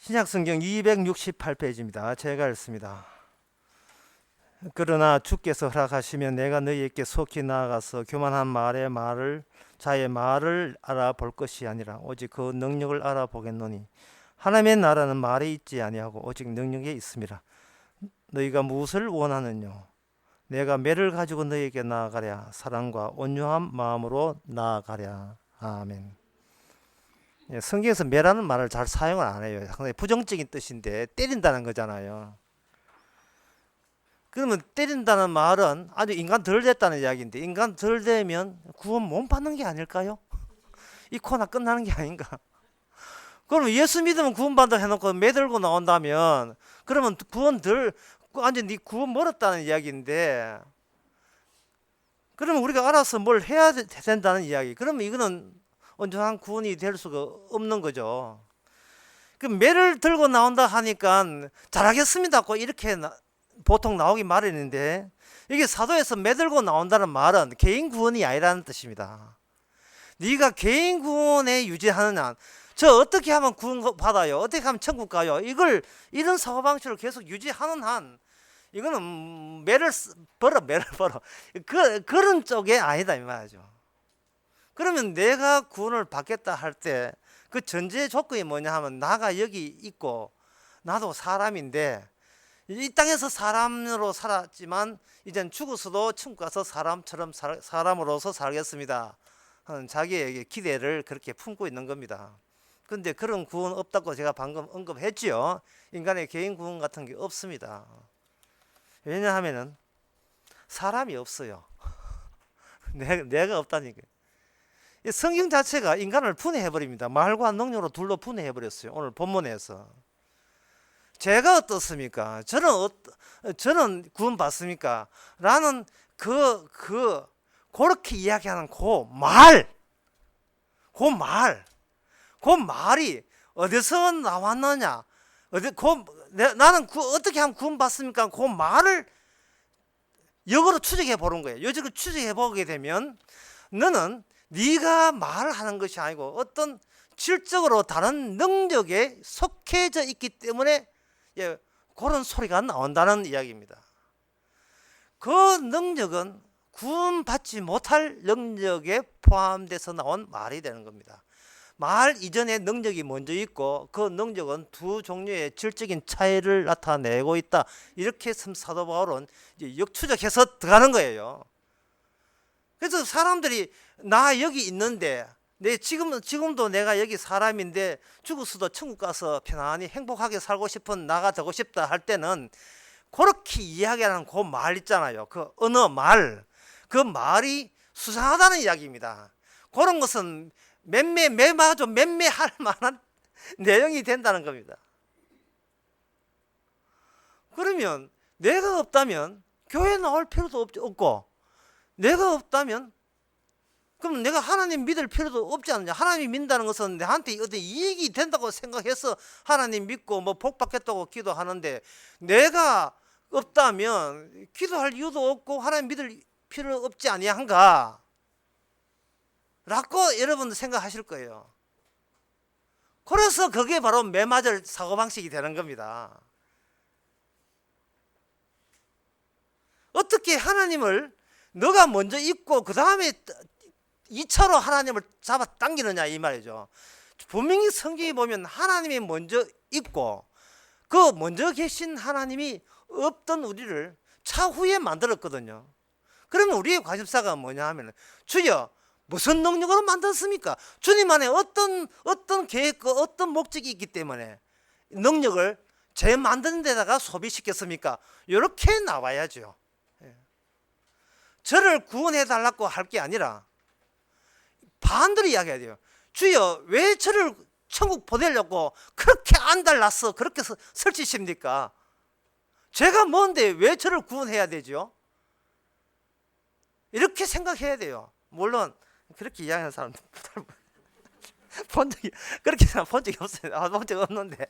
신약성경 268페이지입니다. 제가 읽습니다. 그러나 주께서 허락하시면 내가 너희에게 속히 나아가서 교만한 자의 말을 알아볼 것이 아니라 오직 그 능력을 알아보겠노니 하나님의 나라는 말에 있지 아니하고 오직 능력에 있음이라. 너희가 무엇을 원하느뇨? 내가 매를 가지고 너희에게 나아가랴. 사랑과 온유한 마음으로 나아가랴. 아멘. 성경에서 매라는 말을 잘 사용을 안 해요. 상당히 부정적인 뜻인데 때린다는 거잖아요. 그러면 때린다는 말은 아주 인간 덜 됐다는 이야기인데, 인간 덜 되면 구원 못 받는 게 아닐까요? 이 코나 끝나는 게 아닌가? 그럼 예수 믿으면 구원 받는다 해놓고 매들고 나온다면 그러면 완전 구원 멀었다는 이야기인데, 그러면 우리가 알아서 뭘 해야 된다는 이야기. 그러면 이거는 온전한 구원이 될 수가 없는 거죠. 그 매를 들고 나온다 하니까 잘하겠습니다 이렇게 보통 나오기 마련인데, 이게 사도에서 매 들고 나온다는 말은 개인 구원이 아니라는 뜻입니다. 네가 개인 구원에 유지하느냐, 저 어떻게 하면 구원 받아요, 어떻게 하면 천국 가요, 이런 사고방식을 계속 유지하는 한 이거는 매를 벌어 그런 쪽에 아니다 이 말이죠. 그러면 내가 구원을 받겠다 할 때 그 전제 조건이 뭐냐 하면, 나가 여기 있고 나도 사람인데 이 땅에서 사람으로 살았지만 이젠 죽어서도 천국 가서 사람으로서 살겠습니다 하는 자기에게 기대를 그렇게 품고 있는 겁니다. 그런데 그런 구원 없다고 제가 방금 언급했지요. 인간의 개인 구원 같은 게 없습니다. 왜냐하면은 사람이 없어요. 내가 없다니까. 성경 자체가 인간을 분해해버립니다. 말과 능력으로 둘로 분해해버렸어요. 오늘 본문에서. 제가 어떻습니까? 저는 구원 받습니까? 라는 그렇게 이야기하는 그 말이 어디서 나왔느냐? 나는 어떻게 하면 구원 받습니까? 그 말을 역으로 추적해 보는 거예요. 요직을 추적해 보게 되면 너는 네가 말하는 것이 아니고 어떤 질적으로 다른 능력에 속해져 있기 때문에 그런 소리가 나온다는 이야기입니다. 그 능력은 구원받지 못할 능력에 포함돼서 나온 말이 되는 겁니다. 말 이전에 능력이 먼저 있고 그 능력은 두 종류의 질적인 차이를 나타내고 있다. 이렇게 사도 바울은 역추적해서 들어가는 거예요. 그래서 사람들이 나 여기 있는데, 지금도 내가 여기 사람인데 죽었어도 천국 가서 편안히 행복하게 살고 싶은 나가 되고 싶다 할 때는 그렇게 이야기하는 그 말 있잖아요. 그 언어 말, 그 말이 수상하다는 이야기입니다. 그런 것은 매매할 만한 내용이 된다는 겁니다. 그러면 내가 없다면 교회 나올 필요도 없고, 내가 없다면 그럼 내가 하나님 믿을 필요도 없지 않느냐? 하나님 믿는다는 것은 내한테 어떤 이익이 된다고 생각해서 하나님 믿고 뭐 복 받겠다고 기도하는데, 내가 없다면 기도할 이유도 없고 하나님 믿을 필요 없지 아니한가? 라고 여러분들 생각하실 거예요. 그래서 그게 바로 매맞을 사고방식이 되는 겁니다. 어떻게 하나님을 너가 먼저 있고 그 다음에 2차로 하나님을 잡아당기느냐 이 말이죠. 분명히 성경에 보면 하나님이 먼저 있고 그 먼저 계신 하나님이 없던 우리를 차후에 만들었거든요. 그러면 우리의 관심사가 뭐냐 하면, 주여 무슨 능력으로 만들었습니까? 주님 안에 어떤 계획과 어떤 목적이 있기 때문에 능력을 제 만드는 데다가 소비시켰습니까? 이렇게 나와야죠. 저를 구원해 달라고 할 게 아니라 반대로 이야기해야 돼요. 주여 왜 저를 천국 보내려고 그렇게 안달나서 그렇게 설치십니까? 제가 뭔데 왜 저를 구원해야 되죠? 이렇게 생각해야 돼요. 물론 그렇게 이야기하는 사람 그렇게 본 적이 없어요. 본 적이 없는데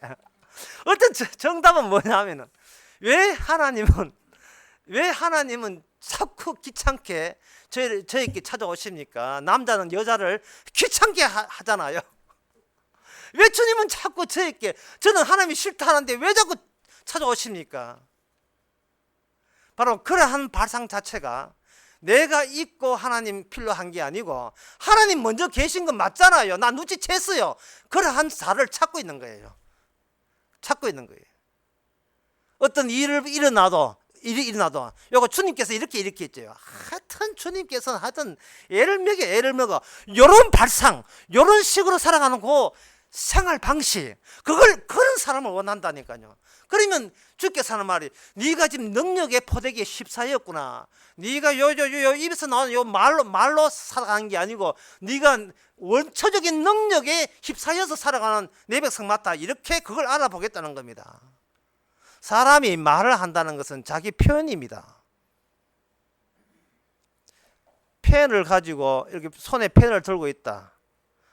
어떤 정답은 뭐냐 하면은, 왜 하나님은 자꾸 귀찮게 저에게 찾아오십니까? 남자는 여자를 귀찮게 하잖아요. 왜 주님은 자꾸 저에게, 저는 하나님이 싫다 하는데 왜 자꾸 찾아오십니까? 바로 그러한 발상 자체가 내가 있고 하나님 필요한 게 아니고, 하나님 먼저 계신 건 맞잖아요. 나 눈치챘어요. 그러한 자를 찾고 있는 거예요. 찾고 있는 거예요. 어떤 일이 일어나도 요거 주님께서 이렇게 했죠. 하여튼 주님께서는 하여튼 애를 먹여. 요런 발상, 요런 식으로 살아가는 그 생활 방식, 그런 사람을 원한다니까요. 그러면 주께서 하는 말이, 네가 지금 능력의 포대기에 휩싸였구나. 네가 요 입에서 나오는 요 말로 살아가는 게 아니고 네가 원초적인 능력에 휩싸여서 살아가는 내 백성 맞다. 이렇게 그걸 알아보겠다는 겁니다. 사람이 말을 한다는 것은 자기 표현입니다. 펜을 가지고 이렇게 손에 펜을 들고 있다.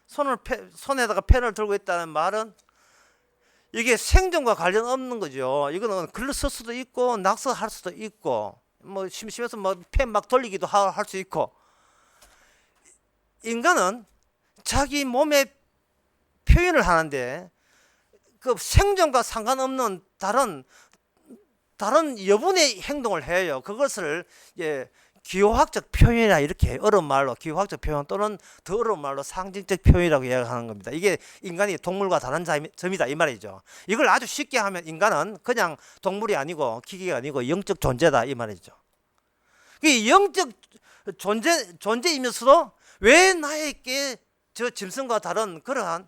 손에다가 펜을 들고 있다는 말은 이게 생존과 관련 없는 거죠. 이거는 글로 쓸 수도 있고 낙서할 수도 있고, 뭐 심심해서 뭐 펜 막 돌리기도 할 수 있고. 인간은 자기 몸의 표현을 하는데 그 생존과 상관없는 다른 여분의 행동을 해요. 그것을 기호학적 표현이라, 이렇게 어려운 말로 기호학적 표현, 또는 더 어려운 말로 상징적 표현이라고 이야기하는 겁니다. 이게 인간이 동물과 다른 점이다 이 말이죠. 이걸 아주 쉽게 하면 인간은 그냥 동물이 아니고 기계가 아니고 영적 존재다 이 말이죠. 그 영적 존재이면서도 왜 나에게 저 짐승과 다른 그러한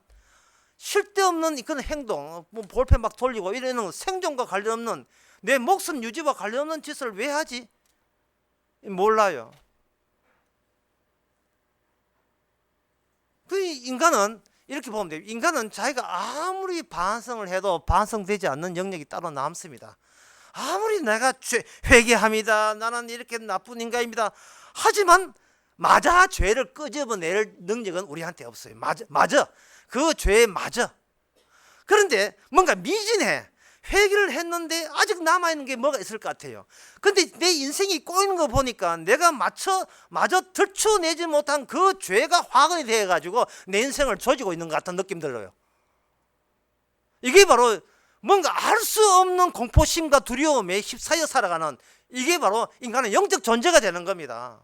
쓸데없는 그런 행동, 뭐 볼펜 막 돌리고 이러는 생존과 관련 없는, 내 목숨 유지와 관련 없는 짓을 왜 하지? 몰라요. 그 인간은 이렇게 보면 돼요. 인간은 자기가 아무리 반성을 해도 반성되지 않는 영역이 따로 남습니다. 아무리 내가 회개합니다, 나는 이렇게 나쁜 인간입니다, 하지만 맞아 죄를 끄집어낼 능력은 우리한테 없어요. 맞아 그 죄에 맞아. 그런데 뭔가 미진해. 회개를 했는데 아직 남아있는 게 뭐가 있을 것 같아요. 근데 내 인생이 꼬이는 거 보니까 내가 마저 들춰내지 못한 그 죄가 화근이 되어가지고 내 인생을 조지고 있는 것 같은 느낌 들어요. 이게 바로 뭔가 알 수 없는 공포심과 두려움에 휩싸여 살아가는, 이게 바로 인간의 영적 존재가 되는 겁니다.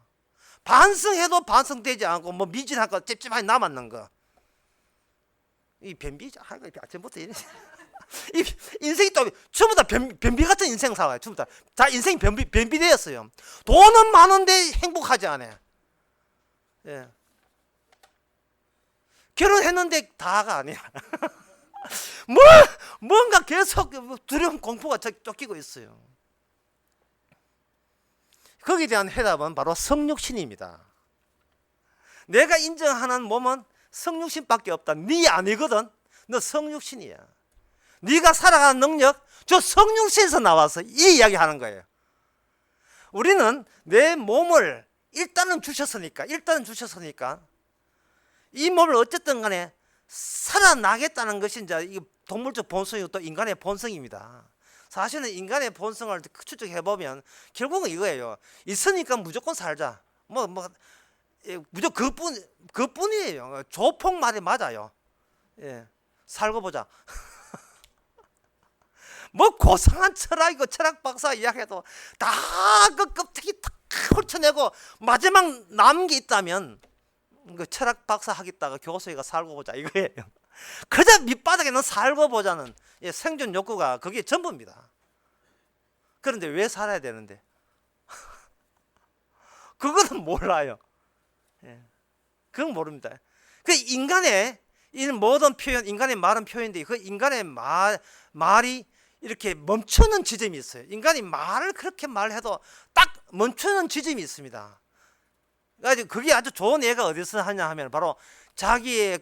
반성해도 반성되지 않고 뭐 미진하고 찝찝하게 남았는 거. 이 변비, 아침부터 이래. 이 인생이 또 전부 다 변비 같은 인생 살아요. 전부 다 인생이 변비 되었어요. 돈은 많은데 행복하지 않아요. 예. 결혼했는데 다가 아니야. 뭔가 계속 두려움, 공포가 쫓기고 있어요. 거기에 대한 해답은 바로 성육신입니다. 내가 인정하는 몸은 성육신밖에 없다. 네 아니거든. 너 성육신이야. 네가 살아가는 능력, 저 성육신에서 나와서 이 이야기 하는 거예요. 우리는 내 몸을 일단은 주셨으니까 이 몸을 어쨌든 간에 살아나겠다는 것이 이제 동물적 본성이고 또 인간의 본성입니다. 사실은 인간의 본성을 추적해보면 결국은 이거예요. 있으니까 무조건 살자. 무조건 그뿐이에요. 조폭 말이 맞아요. 예, 살고 보자. 뭐 고상한 철학이고 철학 박사 이야기해도 다 그 껍데기 다 훑어내고 마지막 남은 게 있다면 그 철학 박사 하겠다가 교수가 살고 보자 이거예요. 그저 밑바닥에는 살고 보자는 생존 욕구가 그게 전부입니다. 그런데 왜 살아야 되는데? 그거는 몰라요. 그건 모릅니다. 그 인간의 이 모든 표현, 인간의 말은 표현인데 그 인간의 말이 이렇게 멈추는 지점이 있어요. 인간이 말을 그렇게 말해도 딱 멈추는 지점이 있습니다. 그게 아주 좋은 예가 어디서 하냐 하면 바로 자기의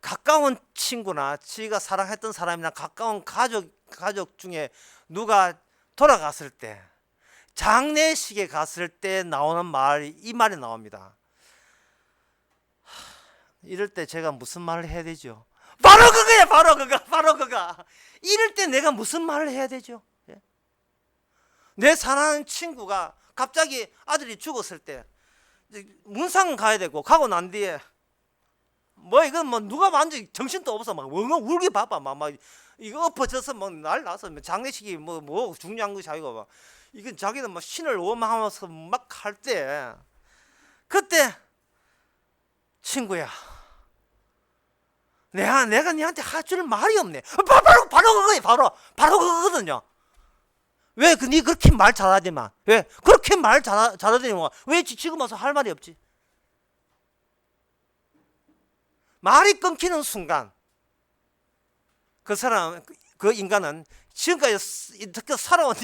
가까운 친구나 지가 사랑했던 사람이나 가까운 가족 중에 누가 돌아갔을 때, 장례식에 갔을 때 나오는 말이 이 말이 나옵니다. 이럴 때 제가 무슨 말을 해야 되죠? 바로 그거야. 바로 그거. 이럴 때 내가 무슨 말을 해야 되죠? 내 사랑하는 친구가 갑자기 아들이 죽었을 때 문상 가야 되고, 가고 난 뒤에 뭐 이건 뭐 누가 만지 정신도 없어. 막 엉엉 울기 바빠. 막 이거 엎어져서 막 날 나서 장례식이 뭐 중요한 것이 아니고 막 이건 자기는 뭐 신을 원망하면서 막 할 때 그때 친구야. 내가 니한테 할 줄 말이 없네. 바로 그거예요. 바로 그거거든요. 왜 니 그렇게 말 잘하지만 왜 그렇게 말 잘하더니 왜 지금 와서 할 말이 없지? 말이 끊기는 순간 그 사람 그 인간은 지금까지 이렇게 살아온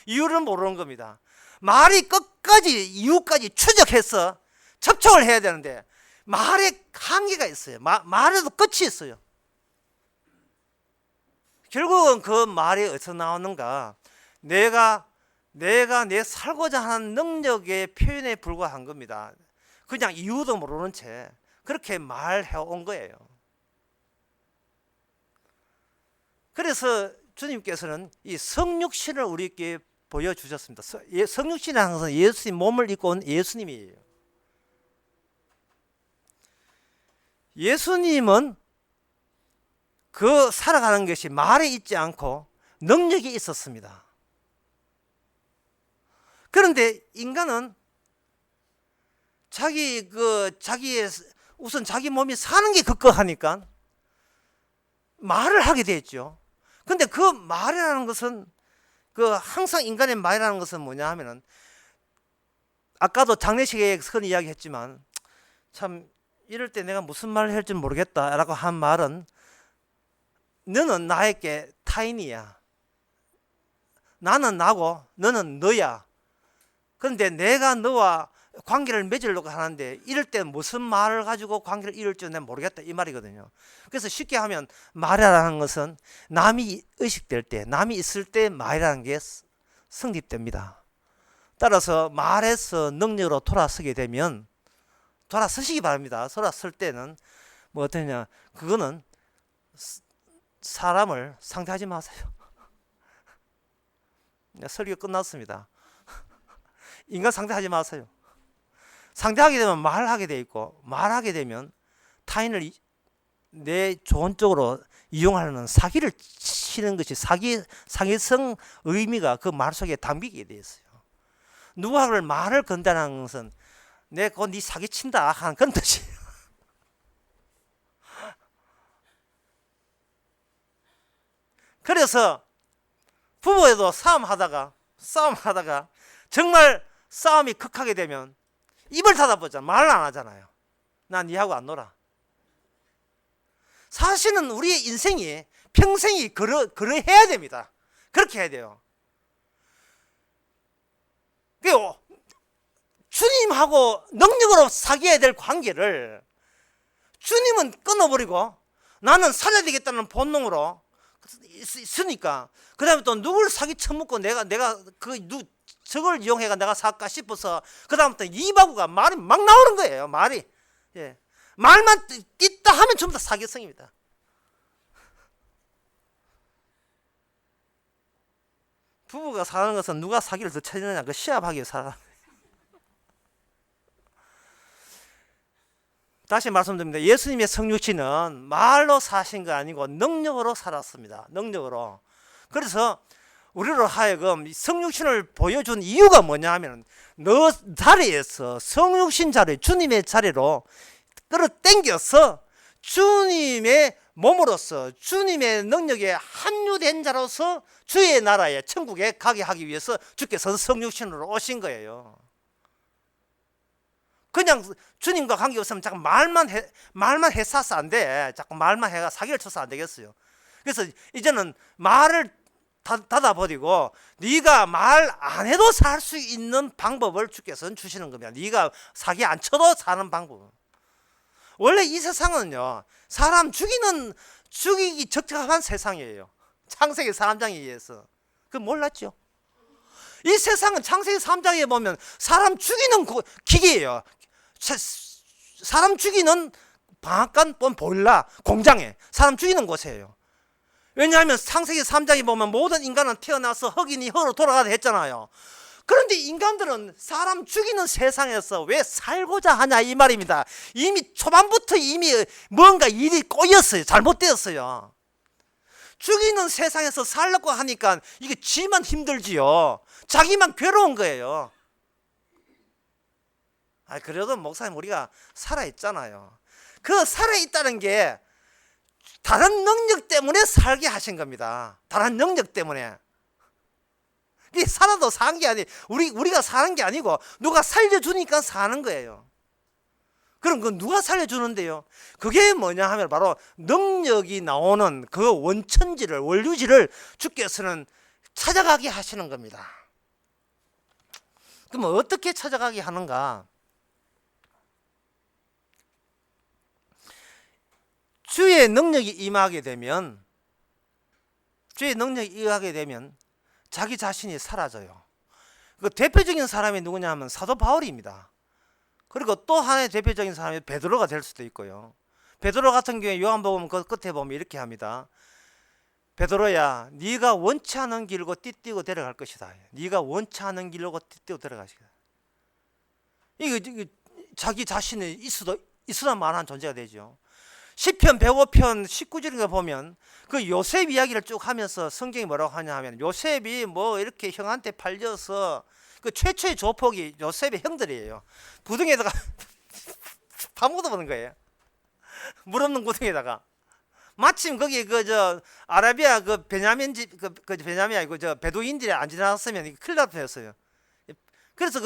이유를 모르는 겁니다. 말이 끝까지 이유까지 추적해서 접촉을 해야 되는데 말에 한계가 있어요. 말에도 끝이 있어요. 결국은 그 말이 어디서 나오는가? 내가 내 살고자 하는 능력의 표현에 불과한 겁니다. 그냥 이유도 모르는 채 그렇게 말해온 거예요. 그래서 주님께서는 이 성육신을 우리에게 보여주셨습니다. 성육신이라는 것은 예수님 몸을 입고 온 예수님이에요. 예수님은 그 살아가는 것이 말에 있지 않고 능력이 있었습니다. 그런데 인간은 자기의 우선 자기 몸이 사는 게 급급하니까 말을 하게 되었죠. 근데 그 말이라는 것은 항상 인간의 말이라는 것은 뭐냐 하면은 아까도 장례식에 그런 이야기 했지만 참 이럴 때 내가 무슨 말을 할지 모르겠다 라고 한 말은 너는 나에게 타인이야. 나는 나고 너는 너야. 그런데 내가 너와 관계를 맺으려고 하는데 이럴 때 무슨 말을 가지고 관계를 이룰지 내가 모르겠다 이 말이거든요. 그래서 쉽게 하면 말이라는 것은 남이 의식될 때 남이 있을 때 말이라는 게 성립됩니다. 따라서 말에서 능력으로 돌아서게 되면 돌아서시기 바랍니다. 돌아설 때는 뭐 어떠냐, 그거는 사람을 상대하지 마세요. 설교 끝났습니다. 인간 상대하지 마세요. 상대하게 되면 말하게 돼 있고 말하게 되면 타인을 내 좋은 쪽으로 이용하려는 사기를 치는 것이 사기성 의미가 그 말 속에 담기게 돼 있어요. 누구를 말을 건다는 것은 내 곧 네 사기 친다 하는 그런 뜻이에요. 그래서 부부에도 싸움하다가 정말 싸움이 극하게 되면 입을 닫아보자 말을 안 하잖아요. 난 니하고 안 놀아. 사실은 우리의 인생이 평생이 그러해야 됩니다. 그렇게 해야 돼요. 그리고 주님하고 능력으로 사귀어야 될 관계를 주님은 끊어버리고 나는 살아야 되겠다는 본능으로 있으니까 그 다음에 또 누굴 사기 처먹고 내가 저걸 이용해가 내가 살까 싶어서 그 다음부터 이바구가 말이 막 나오는 거예요. 말이. 예. 말만 있다 하면 전부 다 사기성입니다. 부부가 사는 것은 누가 사기를 더 쳐느냐 그 시합하기 위해 살아. 다시 말씀드립니다. 예수님의 성육신은 말로 사신 거 아니고 능력으로 살았습니다. 능력으로. 그래서 우리로 하여금 성육신을 보여준 이유가 뭐냐 하면 너 자리에서 성육신 자리, 주님의 자리로 끌어당겨서 주님의 몸으로서 주님의 능력에 합류된 자로서 주의 나라에 천국에 가게 하기 위해서 주께서 성육신으로 오신 거예요. 그냥 주님과 관계 없으면 자꾸 말만 해싸서 안 돼. 자꾸 말만 해가 사기를 쳐서 안 되겠어요. 그래서 이제는 말을 닫아버리고 네가 말 안 해도 살 수 있는 방법을 주께서는 주시는 겁니다. 네가 사기 안 쳐도 사는 방법. 원래 이 세상은요, 사람 죽이기 적합한 세상이에요. 창세기 3장에 의해서. 그거 몰랐죠? 이 세상은 창세기 3장에 보면 사람 죽이는 기계예요. 사람 죽이는 방앗간 보일러 공장에 사람 죽이는 곳이에요. 왜냐하면 창세기 3장에 보면 모든 인간은 태어나서 흙이니 흙으로 돌아가다 했잖아요. 그런데 인간들은 사람 죽이는 세상에서 왜 살고자 하냐 이 말입니다. 이미 초반부터 이미 뭔가 일이 꼬였어요. 잘못되었어요. 죽이는 세상에서 살려고 하니까 이게 지만 힘들지요. 자기만 괴로운 거예요. 그래도 목사님 우리가 살아있잖아요. 그 살아있다는 게 다른 능력 때문에 살게 하신 겁니다. 다른 능력 때문에. 이 살아도 사는 게 아니, 우리가 사는 게 아니고 누가 살려주니까 사는 거예요. 그럼 그 누가 살려주는데요? 그게 뭐냐 하면 바로 능력이 나오는 그 원천지를, 원류지를 주께서는 찾아가게 하시는 겁니다. 그럼 어떻게 찾아가게 하는가? 주의 능력이 임하게 되면, 주의 능력이 임하게 되면 자기 자신이 사라져요. 그 대표적인 사람이 누구냐 하면 사도 바울입니다. 그리고 또 하나의 대표적인 사람이 베드로가 될 수도 있고요. 베드로 같은 경우에 요한복음 그 끝에 보면 이렇게 합니다. 베드로야, 네가 원치 않은 길고 띠띠고 데려갈 것이다. 네가 원치 않은 길로 띠띠고 데려가시다. 이게 자기 자신이 있어도 만한 존재가 되죠. 시편 105편 19절인가 보면 그 요셉 이야기를 쭉 하면서 성경이 뭐라고 하냐 하면 요셉이 뭐 이렇게 형한테 팔려서 그 최초의 조폭이 요셉의 형들이에요. 구덩이에다가 다 묻어보는 거예요. 물 없는 구덩이에다가. 마침 거기 아라비아 베냐민 집 베냐민 아니고 베두인들이 안 지나갔으면 큰일 날 뻔했어요. 그래서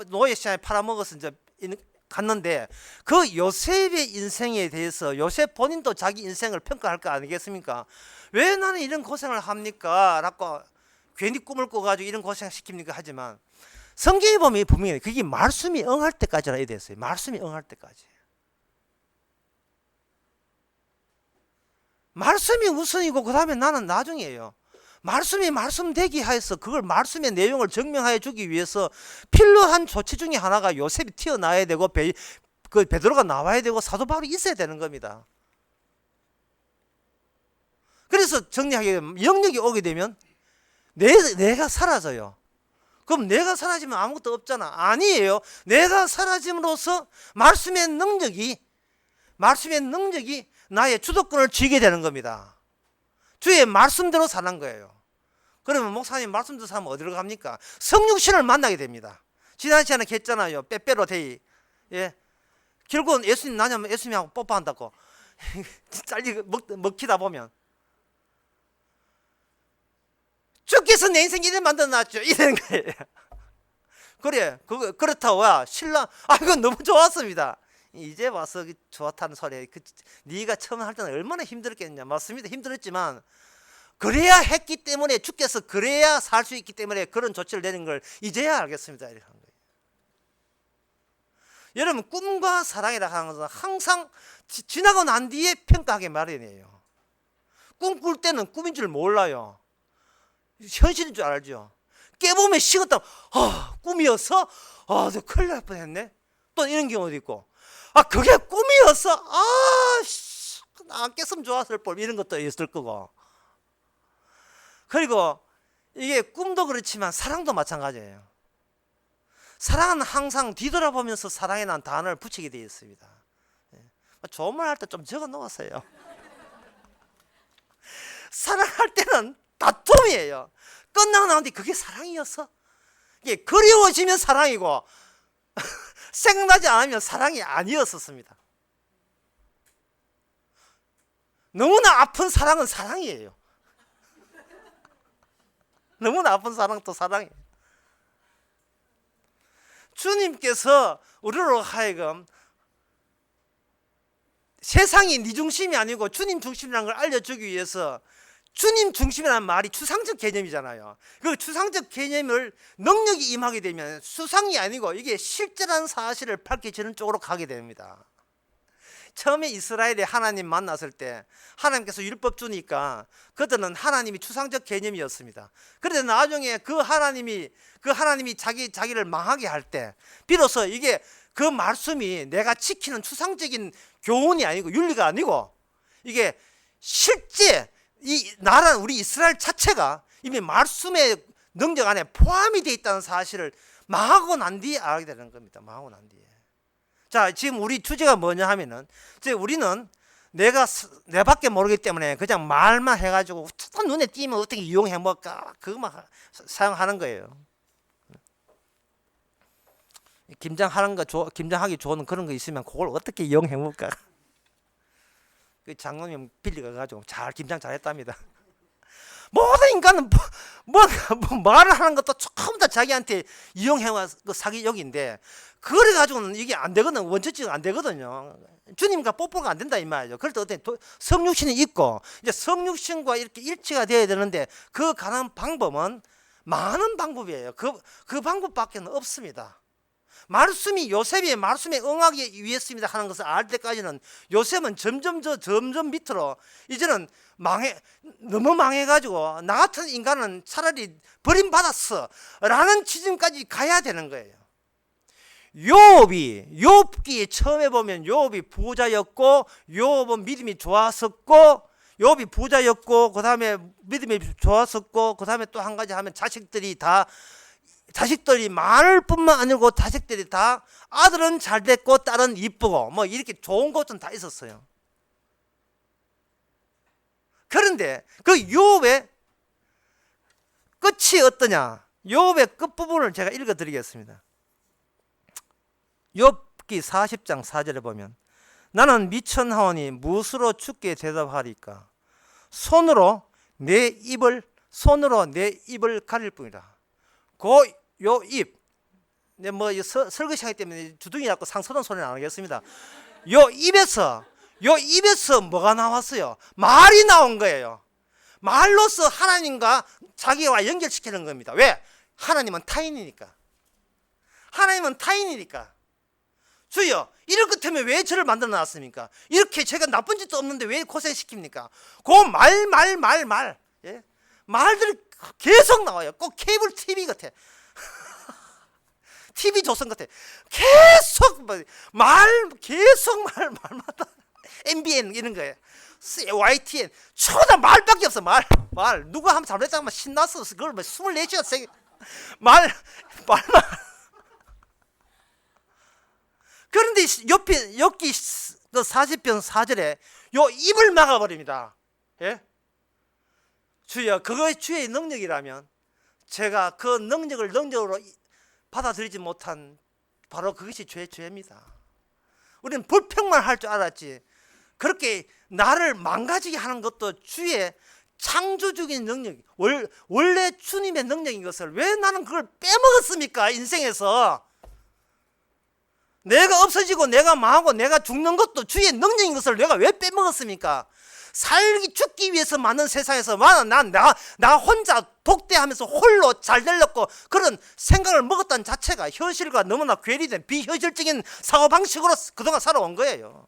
노예 시장에 팔아먹어서 갔는데 그 요셉의 인생에 대해서 요셉 본인도 자기 인생을 평가할 거 아니겠습니까? 왜 나는 이런 고생을 합니까? 라고 괜히 꿈을 꿔가지고 이런 고생 시킵니까? 하지만 성경에 보면 분명히 그게 말씀이 응할 때까지라 해야 됐어요. 말씀이 응할 때까지. 말씀이 우선이고 그 다음에 나는 나중이에요. 말씀이 말씀되기 하여서 그걸 말씀의 내용을 증명하여 주기 위해서 필요한 조치 중에 하나가 요셉이 튀어나와야 되고 베드로가 나와야 되고 사도 바울이 있어야 되는 겁니다. 그래서 정리하게 되면 영역이 오게 되면 내가 사라져요. 그럼 내가 사라지면 아무것도 없잖아. 아니에요. 내가 사라짐으로써 말씀의 능력이 나의 주도권을 쥐게 되는 겁니다. 주의 말씀대로 사는 거예요. 그러면 목사님 말씀대로 살면 어디로 갑니까? 성육신을 만나게 됩니다. 지난 시간에 했잖아요. 빼빼로 데이. 예. 결국은 예수님 나냐면 예수님하고 뽀뽀한다고. 먹히다 보면. 주께서 내 인생 이래 만들어놨죠. 이러는 거예요. 그래. 그렇다고 신랑. 이건 너무 좋았습니다. 이제 와서 좋다는 소리. 네가 처음 할 때는 얼마나 힘들었겠냐. 맞습니다. 힘들었지만 그래야 했기 때문에 주께서 그래야 살 수 있기 때문에 그런 조치를 내린 걸 이제야 알겠습니다. 이렇게 한 거예요. 여러분 꿈과 사랑이라 하는 것은 항상 지나고 난 뒤에 평가하기 마련이에요. 꿈 꿀 때는 꿈인 줄 몰라요. 현실인 줄 알죠. 깨보면 식었다. 꿈이었어? 저 큰일 날 뻔했네. 또 이런 경우도 있고. 그게 꿈이었어? 안 깼으면 좋았을 뻔. 이런 것도 있을 거고. 그리고 이게 꿈도 그렇지만 사랑도 마찬가지예요. 사랑은 항상 뒤돌아보면서 사랑에 난 단어를 붙이게 되어 있습니다. 좋은 말 할 때 좀 적어 놓았어요. 사랑할 때는 다툼이에요. 끝나고 나온 뒤 그게 사랑이었어? 이게 그리워지면 사랑이고 생각나지 않으면 사랑이 아니었었습니다. 너무나 아픈 사랑은 사랑이에요. 너무나 아픈 사랑도 사랑이에요. 주님께서 우리로 하여금 세상이 네 중심이 아니고 주님 중심이라는 걸 알려주기 위해서 주님 중심이라는 말이 추상적 개념이잖아요. 그 추상적 개념을 능력이 임하게 되면 수상이 아니고 이게 실제라는 사실을 밝혀지는 쪽으로 가게 됩니다. 처음에 이스라엘이 하나님 만났을 때 하나님께서 율법 주니까 그들은 하나님이 추상적 개념이었습니다. 그런데 나중에 그 하나님이 자기를 망하게 할 때 비로소 이게 그 말씀이 내가 지키는 추상적인 교훈이 아니고 윤리가 아니고 이게 실제 이 나라 우리 이스라엘 자체가 이미 말씀의 능력 안에 포함이 되어 있다는 사실을 망하고 난 뒤에 알게 되는 겁니다. 망하고 난 뒤에. 자, 지금 우리 주제가 뭐냐 하면은, 이제 우리는 내 밖에 모르기 때문에 그냥 말만 해가지고 눈에 띄면 어떻게 이용해 먹을까, 그것만 사용하는 거예요. 김장하기 좋은 그런 거 있으면 그걸 어떻게 이용해 먹을까. 그 장로님 빌리가 가지고 잘 김장 잘했답니다. 모든 인간은 뭐 말을 하는 것도 조금 더 자기한테 이용해와 그 사기욕인데, 그래 가지고는 이게 안 되거든. 원칙적으로 안 되거든요. 주님과 뽀뽀가 안 된다 이 말이죠. 그럴 때 어때? 성육신이 있고 이제 성육신과 이렇게 일치가 되어야 되는데, 그 가는 방법은 많은 방법이에요. 그 방법밖에 없습니다. 말씀이 요셉이 말씀에 응하기 위했습니다 하는 것을 알 때까지는 요셉은 점점 밑으로, 이제는 너무 망해가지고 나 같은 인간은 차라리 버림받았어 라는 지점까지 가야 되는 거예요. 욥기 처음에 보면 욥이 부자였고, 욥은 믿음이 좋았었고, 욥이 부자였고, 그 다음에 믿음이 좋았었고, 그 다음에 또 한 가지 하면 자식들이 많을 뿐만 아니고 자식들이 다 아들은 잘 됐고 딸은 이쁘고 뭐 이렇게 좋은 것은 다 있었어요. 그런데 그 욥의 끝이 어떠냐? 욥의 끝부분을 제가 읽어드리겠습니다. 욥기 40장 4절에 보면, 나는 미천하오니 무엇으로 주께 대답하리까? 손으로 내 입을 가릴 뿐이라. 요 입, 뭐 설거지 하기 때문에 주둥이 잡고 상서던 소리는 안 하겠습니다. 요 입에서 뭐가 나왔어요? 말이 나온 거예요. 말로서 하나님과 자기와 연결시키는 겁니다. 왜? 하나님은 타인이니까. 주여, 이럴 것 때문에 왜 저를 만들어 놨습니까? 이렇게 제가 나쁜 짓도 없는데 왜 고생시킵니까? 그 말. 예? 말들이 계속 나와요. 꼭 케이블 TV 같아. TV 조선 같아. 계속 말마다 MBN 이런 거예요. YTN 초다 말밖에 없어. 말 누가 한번 잘못했다면 신났어. 그걸 24시간 말만. 그런데 욥기 40편 4절에 요 입을 막아버립니다. 예? 주여, 그것이 주의 능력이라면 제가 그 능력으로 받아들이지 못한 바로 그것이 죄입니다. 우리는 불평만 할 줄 알았지, 그렇게 나를 망가지게 하는 것도 주의 창조적인 능력, 원래 주님의 능력인 것을 왜 나는 그걸 빼먹었습니까? 인생에서 내가 없어지고 내가 망하고 내가 죽는 것도 주의 능력인 것을 내가 왜 빼먹었습니까? 죽기 위해서 만든 세상에서 나 혼자 독대하면서 홀로 잘 되려고 그런 생각을 먹었다는 자체가 현실과 너무나 괴리된 비현실적인 사고방식으로 그동안 살아온 거예요.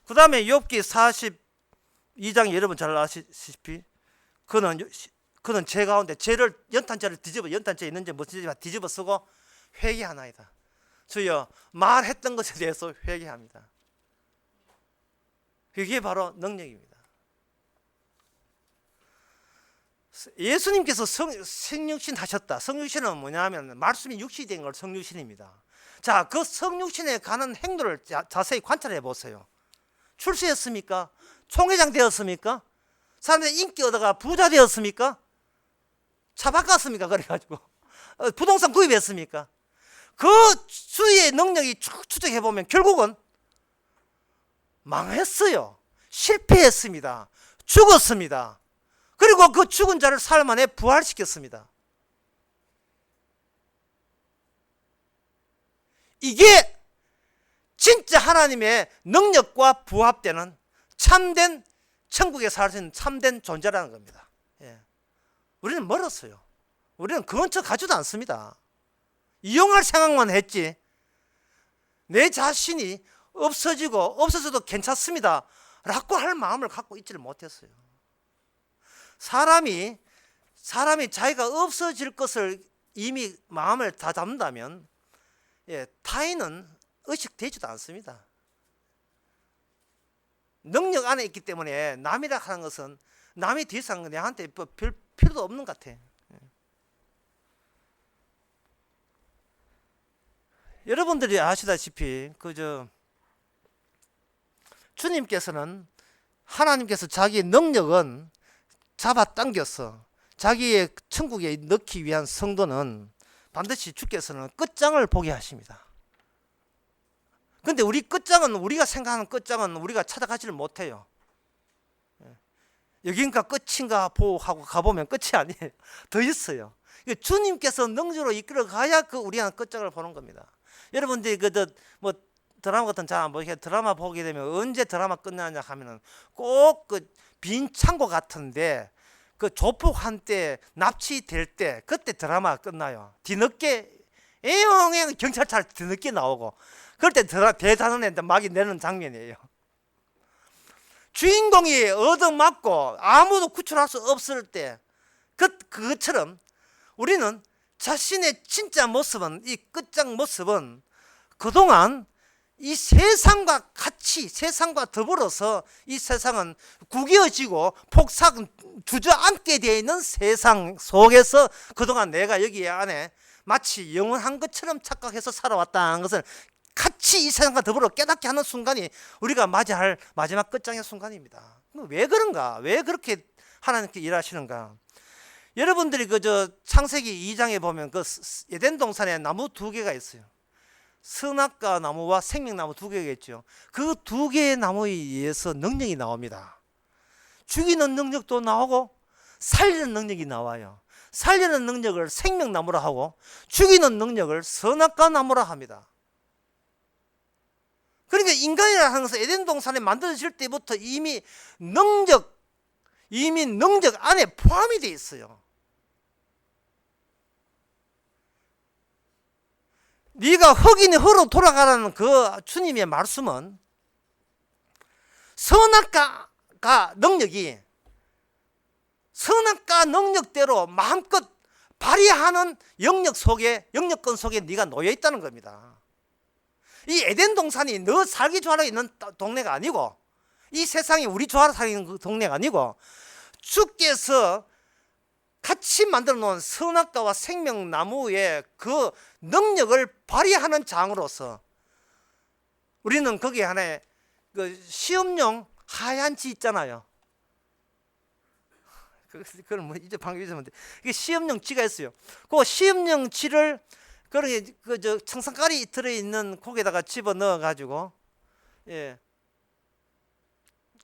그 다음에 욥기 42장 여러분 잘 아시다시피 그는 죄 가운데 연탄재를 연탄재 있는지 무엇인지 뒤집어 쓰고 회개하나이다. 주여, 말했던 것에 대해서 회개합니다. 그게 바로 능력입니다. 예수님께서 성육신 하셨다. 성육신은 뭐냐 하면 말씀이 육신이 된 걸 성육신입니다. 자, 그 성육신에 가는 행도를 자세히 관찰해 보세요. 출세했습니까? 총회장 되었습니까? 사람들이 인기 얻어가 부자 되었습니까? 차 바꿨습니까? 그래가지고 부동산 구입했습니까? 그 주의 능력이 추적해 보면 결국은 망했어요. 실패했습니다. 죽었습니다. 그리고 그 죽은 자를 사흘 만에 부활시켰습니다. 이게 진짜 하나님의 능력과 부합되는 참된 천국에 살 수 있는 참된 존재라는 겁니다. 예. 우리는 멀었어요. 우리는 그 근처 가지도 않습니다. 이용할 생각만 했지 내 자신이 없어져도 괜찮습니다 라고 할 마음을 갖고 있지를 못했어요. 사람이 자기가 없어질 것을 이미 마음을 다 잡는다면 타인은 의식되지도 않습니다. 능력 안에 있기 때문에 남이라 하는 것은 남이 더 이상 내한테 별 필요도 없는 것 같아. 여러분들이 아시다시피 주님께서는 하나님께서 자기의 능력은 잡아당겨서 자기의 천국에 넣기 위한 성도는 반드시 주께서는 끝장을 보게 하십니다. 근데 우리 끝장은, 우리가 생각하는 끝장은 우리가 찾아가지를 못해요. 여긴가 끝인가 하고 가보면 끝이 아니에요. 더 있어요. 주님께서 능력으로 이끌어 가야 우리가 끝장을 보는 겁니다. 여러분들이 뭐 드라마 같은 잘 안 보게, 드라마 보게 되면 언제 드라마 끝나냐 하면은 꼭 빈 창고 같은데 조폭 한때 납치될 때 그때 드라마 끝나요. 뒤늦게 애용 경찰차 뒤늦게 나오고 그럴 때 대단한 애들 막이 내는 장면이에요. 주인공이 얻어맞고 아무도 구출할 수 없을 때 그것처럼 우리는 자신의 진짜 모습은, 이 끝장 모습은 그동안 이 세상과 같이, 세상과 더불어서 이 세상은 구겨지고 폭삭 주저앉게 되어 있는 세상 속에서 그동안 내가 여기 안에 마치 영원한 것처럼 착각해서 살아왔다는 것을 같이 이 세상과 더불어 깨닫게 하는 순간이 우리가 맞이할 마지막 끝장의 순간입니다. 왜 그런가? 왜 그렇게 하나님께 일하시는가? 여러분들이 창세기 2장에 보면 에덴 동산에 나무 2개가 있어요. 선악과 나무와 생명나무 2개가 있죠. 그 2개의 나무에 의해서 능력이 나옵니다. 죽이는 능력도 나오고 살리는 능력이 나와요. 살리는 능력을 생명나무라 하고 죽이는 능력을 선악과 나무라 합니다. 그러니까 인간이라는 것은 에덴 동산에 만들어질 때부터 이미 능력 안에 포함이 되어 있어요. 네가 흙이니 흙으로 돌아가라는 그 주님의 말씀은 선악과 능력대로 마음껏 발휘하는 영역권 속에 네가 놓여 있다는 겁니다. 이 에덴 동산이 너 살기 좋아하러 있는 동네가 아니고, 이 세상이 우리 좋아하러 살는 그 동네가 아니고, 주께서 같이 만들어 놓은 선악과와 생명나무의 그 능력을 발휘하는 장으로서 우리는 거기에 하나의 시험용 하얀 지 있잖아요. 그걸 뭐 이제 방금 잊었는데, 이게 시험용 지가 있어요. 그 시험용 지를 청산가리 들어있는 고기에다가 집어 넣어 가지고,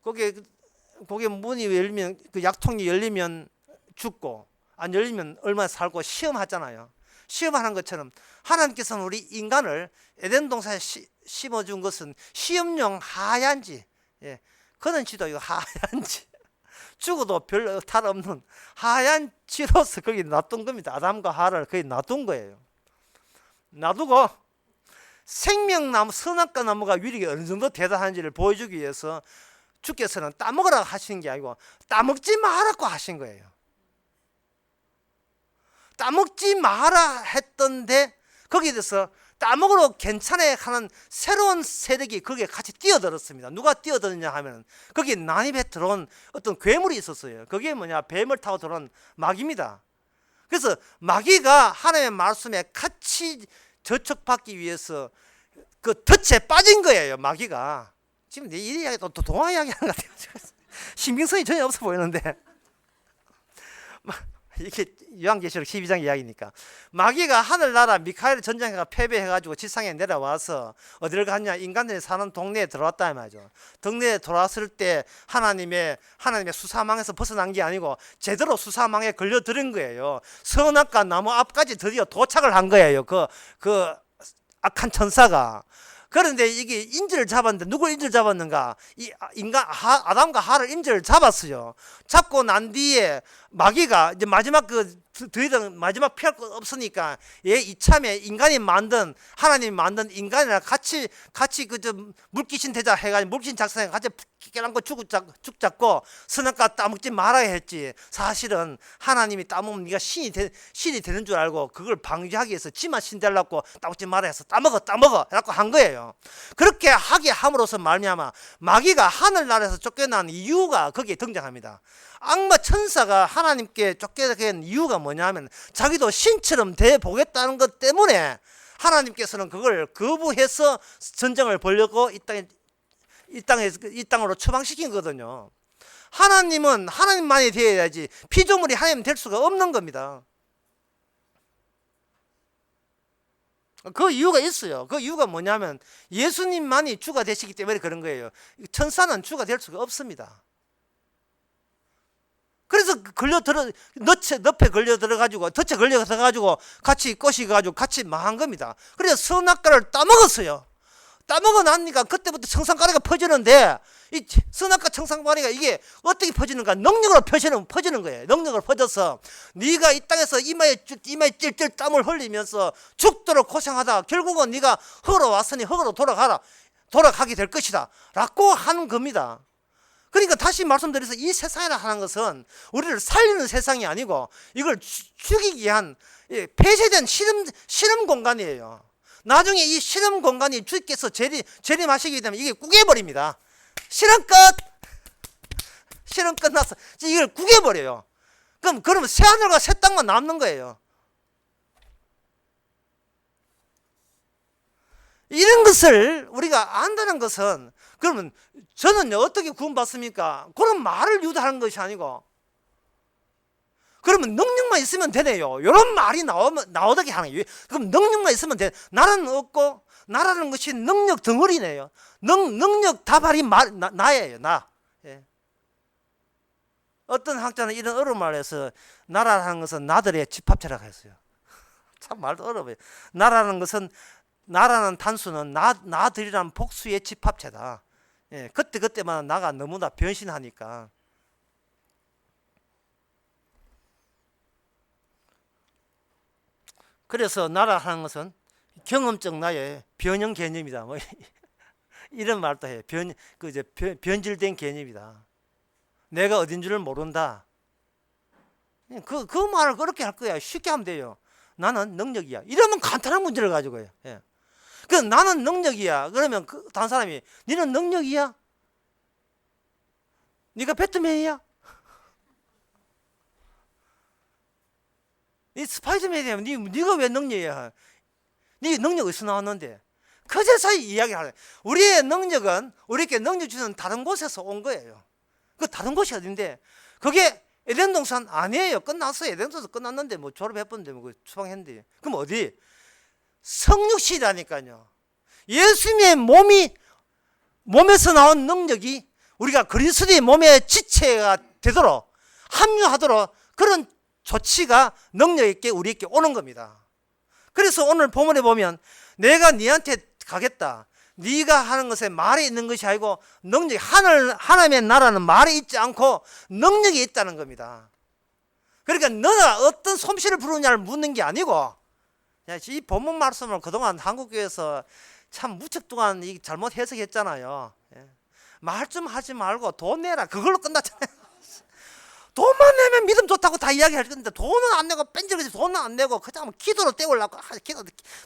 거기에 문이 열리면, 약통이 열리면 죽고 안 열리면 얼마나 살고 시험하잖아요. 시험하는 것처럼 하나님께서는 우리 인간을 에덴 동산에 심어준 것은 시험용 하얀지, 그런 지도 이거 하얀지, 죽어도 별 탈 없는 하얀 지로서 거기 놔둔 겁니다. 아담과 하와를 거기 놔둔 거예요. 놔두고 생명나무, 선악과 나무가 위력이 어느 정도 대단한지를 보여주기 위해서 주께서는 따먹으라고 하시는 게 아니고 따먹지 말라고 하신 거예요. 따먹지 마라 했던데 거기에 대해서 따먹으러 괜찮아 하는 새로운 세력이 거기에 같이 뛰어들었습니다. 누가 뛰어들었냐 하면 거기에 난입해 들어온 어떤 괴물이 있었어요. 그게 뭐냐, 뱀을 타고 들어온 마귀입니다. 그래서 마귀가 하나님의 말씀에 같이 저촉받기 위해서 그 덫에 빠진 거예요. 마귀가 지금 내 이 이야기 또 동화 이야기 하는 것 같아요. 신빙성이 전혀 없어 보이는데 이게 요한계시록 12장 이야기니까, 마귀가 하늘나라 미카엘 전쟁해가 패배해가지고 지상에 내려와서 어디를 갔냐, 인간들이 사는 동네에 들어왔다 말이죠. 동네에 들어왔을 때 하나님의 수사망에서 벗어난 게 아니고 제대로 수사망에 걸려들은 거예요. 선악과 나무 앞까지 드디어 도착을 한 거예요. 그 악한 천사가. 그런데 이게 인질을 잡았는데 누굴 인질 잡았는가? 이 인간 아담과 하와를 인질을 잡았어요. 잡고 난 뒤에 마귀가 이제 마지막 더 이상 마지막 피할 것 없으니까 이참에 인간이 만든 하나님이 만든 인간이랑 같이 그저 물귀신 되자 해가지고 물귀신 작성해 같이 깨랑고 죽 잡고 선악과 따먹지 말아야 했지. 사실은 하나님이 따먹으면 네가 신이 되는 줄 알고 그걸 방지하기 위해서 지만 신 되려고 따먹지 말아야 해서 따먹어 해갖고 한 거예요. 그렇게 하게 함으로써 말미암아 마귀가 하늘나라에서 쫓겨난 이유가 거기에 등장합니다. 악마 천사가 하나님께 쫓겨난 이유가 뭐냐면 자기도 신처럼 돼 보겠다는 것 때문에 하나님께서는 그걸 거부해서 전쟁을 벌였고 이 땅으로 처방시킨 거거든요. 하나님은 하나님만이 되어야지 피조물이 하나님 될 수가 없는 겁니다. 그 이유가 있어요. 그 이유가 뭐냐면 예수님만이 주가 되시기 때문에 그런 거예요. 천사는 주가 될 수가 없습니다. 그래서 늪에 걸려 들어가지고 덫에 걸려 들어가지고 같이 꼬시가지고 같이 망한 겁니다. 그래서 선악과를 따먹었어요. 따먹어 나니까 그때부터 청산가리가 퍼지는데 이 선악과 청산가리가 이게 어떻게 퍼지는가? 능력으로 퍼지는 거예요. 능력으로 퍼져서 네가 이 땅에서 이마에 찔찔 땀을 흘리면서 죽도록 고생하다 결국은 네가 흙으로 왔으니 흙으로 돌아가게 될 것이다 라고 하는 겁니다. 그러니까 다시 말씀드려서 이 세상이라 하는 것은 우리를 살리는 세상이 아니고 이걸 죽이기 위한 폐쇄된 실험 공간이에요. 나중에 이 실험 공간이 주께서 재림하시게 되면 이게 구겨버립니다. 실험 끝났어. 이걸 구겨버려요. 그러면 새하늘과 새 땅만 남는 거예요. 이런 것을 우리가 안다는 것은 그러면 저는 어떻게 구원받습니까? 그런 말을 유도하는 것이 아니고 그러면 능력만 있으면 되네요. 이런 말이 나오게 하는 거예요. 그럼 능력만 있으면 돼. 나라는 없고 나라는 것이 능력 덩어리네요. 능력 다발이 나예요. 나. 예. 어떤 학자는 이런 어려운 말을 해서 나라라는 것은 나들의 집합체라고 했어요. 참 말도 어려워요. 나라는 단수는 나들이라는 복수의 집합체다. 예, 그때마다 나가 너무나 변신하니까. 그래서 나라하는 것은 경험적 나의 변형 개념이다. 뭐 이런 말도 해요. 변질된 개념이다. 내가 어딘 줄을 모른다. 그 말을 그렇게 할 거야. 쉽게 하면 돼요. 나는 능력이야. 이러면 간단한 문제를 가지고요. 예. 그 나는 능력이야. 그러면 다른 사람이 너는 능력이야? 네가 배트맨이야? 이 스파이더맨이야. 네가 왜 능력이야? 네 능력 어디서 나왔는데? 그제서야 이야기하는 거예요. 우리에게 능력 주는 다른 곳에서 온 거예요. 그 다른 곳이 어딘데? 그게 에덴 동산 아니에요. 끝났어요. 에덴 동산 끝났는데 뭐 졸업했는데 뭐 추방했는데. 그럼 어디? 성육신이라니까요. 예수님의 몸에서 나온 능력이 우리가 그리스도의 몸의 지체가 되도록 합류하도록 그런 조치가 능력 있게 우리에게 오는 겁니다. 그래서 오늘 본문에 보면 내가 네한테 가겠다. 네가 하는 것에 말이 있는 것이 아니고 능력이 하나님의 나라는 말이 있지 않고 능력이 있다는 겁니다. 그러니까 너가 어떤 솜씨를 부르느냐를 묻는 게 아니고 이 본문 말씀을 그동안 한국교회에서 참 무척 동안 잘못 해석했잖아요. 말 좀 하지 말고 돈 내라. 그걸로 끝났잖아요. 돈만 내면 믿음 좋다고 다 이야기할 건데 돈은 안 내고 뺀질거지 돈은 안 내고 그냥 기도로 때우려고